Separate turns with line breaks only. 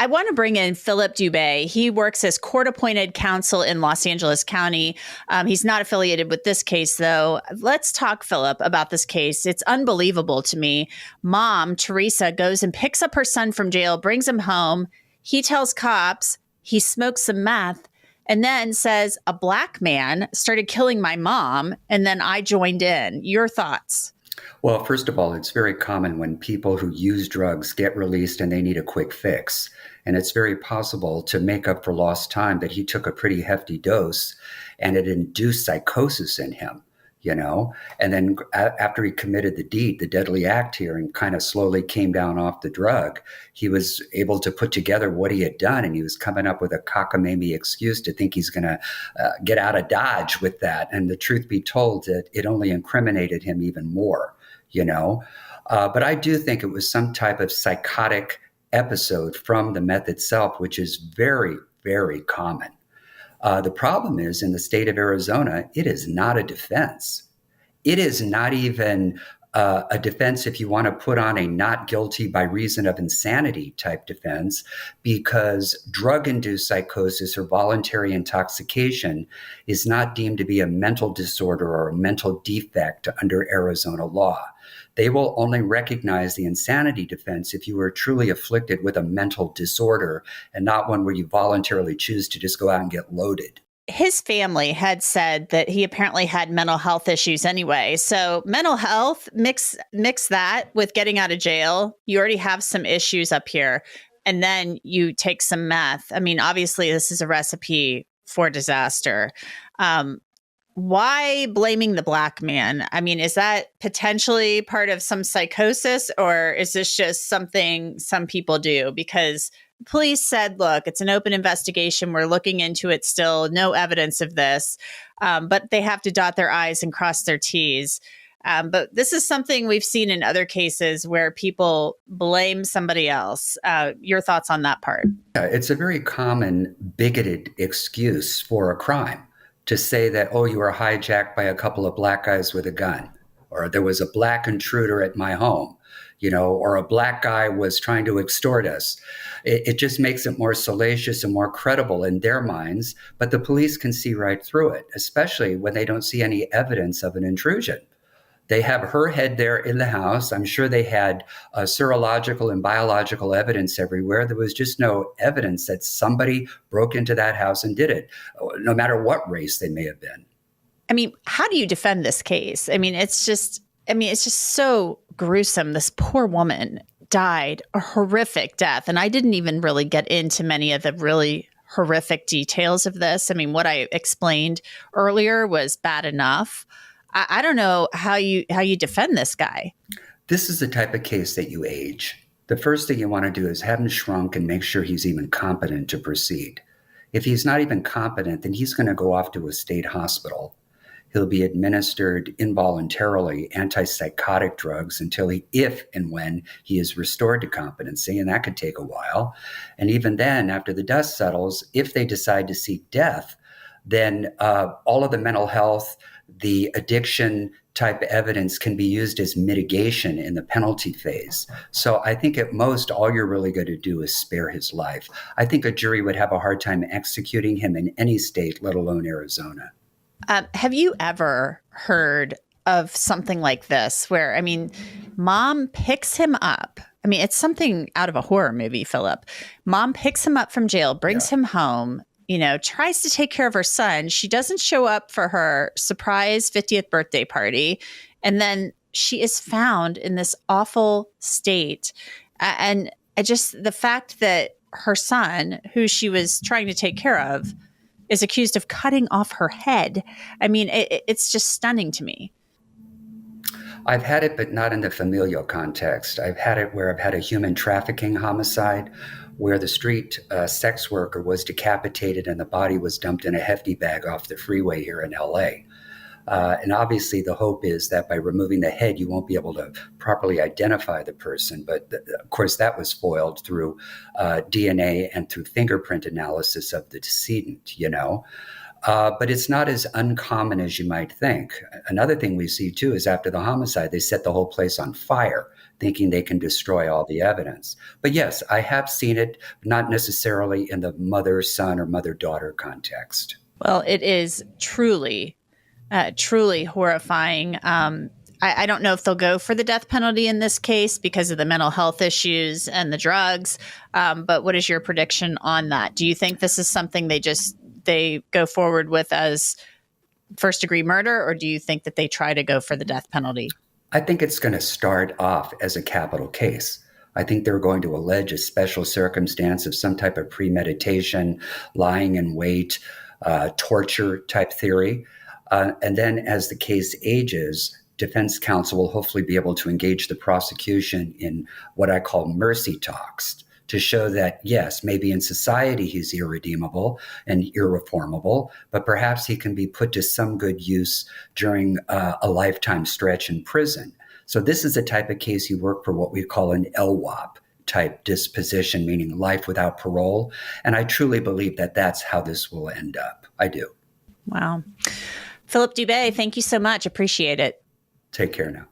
I want to bring in Philip Dubé. He works as court-appointed counsel in Los Angeles County. He's not affiliated with this case, though. Let's talk, Philip, about this case. It's unbelievable to me. Mom, Teresa, goes and picks up her son from jail, brings him home. He tells cops he smoked some meth and then says a black man started killing my mom, and then I joined in. Your thoughts?
Well, first of all, it's very common when people who use drugs get released and they need a quick fix. And it's very possible to make up for lost time that he took a pretty hefty dose and it induced psychosis in him, And then after he committed the deed, the deadly act here, and kind of slowly came down off the drug, he was able to put together what he had done. And he was coming up with a cockamamie excuse to think he's going to get out of Dodge with that. And the truth be told, that it only incriminated him even more. But I do think it was some type of psychotic episode from the meth itself, which is very, very common. The problem is in the state of Arizona, it is not a defense. It is not even a defense if you want to put on a not guilty by reason of insanity type defense, because drug-induced psychosis or voluntary intoxication is not deemed to be a mental disorder or a mental defect under Arizona law. They will only recognize the insanity defense if you were truly afflicted with a mental disorder and not one where you voluntarily choose to just go out and get loaded.
His family had said that he apparently had mental health issues anyway. So mental health, mix that with getting out of jail. You already have some issues up here. And then you take some meth. I mean, obviously, this is a recipe for disaster. Why blaming the black man? I mean, is that potentially part of some psychosis, or is this just something some people do? Because police said, look, it's an open investigation. We're looking into it still. No evidence of this. But they have to dot their I's and cross their T's. But this is something we've seen in other cases where people blame somebody else. Your thoughts on that part?
It's a very common bigoted excuse for a crime to say that, oh, you were hijacked by a couple of black guys with a gun, or there was a black intruder at my home, or a black guy was trying to extort us. It just makes it more salacious and more credible in their minds, but the police can see right through it, especially when they don't see any evidence of an intrusion. They have her head there in the house. I'm sure they had serological and biological evidence everywhere. There was just no evidence that somebody broke into that house and did it, no matter what race they may have been.
I mean, how do you defend this case? I mean, it's just so gruesome. This poor woman died a horrific death. And I didn't even really get into many of the really horrific details of this. I mean, what I explained earlier was bad enough. I don't know how you defend this guy.
This is the type of case that you age. The first thing you want to do is have him shrunk and make sure he's even competent to proceed. If he's not even competent, then he's going to go off to a state hospital. He'll be administered involuntarily antipsychotic drugs until if and when he is restored to competency, and that could take a while. And even then, after the dust settles, if they decide to seek death, then all of the mental health, the addiction type evidence can be used as mitigation in the penalty phase. So I think at most, all you're really going to do is spare his life. I think a jury would have a hard time executing him in any state, let alone Arizona.
Have you ever heard of something like this where, I mean, mom picks him up? I mean, it's something out of a horror movie, Philip. Mom picks him up from jail, brings him home, tries to take care of her son. She doesn't show up for her surprise 50th birthday party. And then she is found in this awful state. And the fact that her son, who she was trying to take care of, is accused of cutting off her head. I mean, it's just stunning to me.
I've had it, but not in the familial context. I've had it where I've had a human trafficking homicide where the street sex worker was decapitated and the body was dumped in a hefty bag off the freeway here in LA. And obviously the hope is that by removing the head, you won't be able to properly identify the person. But of course, that was foiled through DNA and through fingerprint analysis of the decedent, But it's not as uncommon as you might think. Another thing we see, too, is after the homicide, they set the whole place on fire thinking they can destroy all the evidence. But yes, I have seen it, not necessarily in the mother-son or mother-daughter context.
Well, it is truly horrifying. I don't know if they'll go for the death penalty in this case because of the mental health issues and the drugs. But what is your prediction on that? Do you think this is something they go forward with as first degree murder, or do you think that they try to go for the death penalty?
I think it's going to start off as a capital case. I think they're going to allege a special circumstance of some type of premeditation, lying in wait, torture type theory. And then as the case ages, defense counsel will hopefully be able to engage the prosecution in what I call mercy talks to show that, yes, maybe in society he's irredeemable and irreformable, but perhaps he can be put to some good use during a lifetime stretch in prison. So this is a type of case you work for what we call an LWOP type disposition, meaning life without parole. And I truly believe that that's how this will end up. I do.
Wow. Philip Dubé, thank you so much. Appreciate it.
Take care now.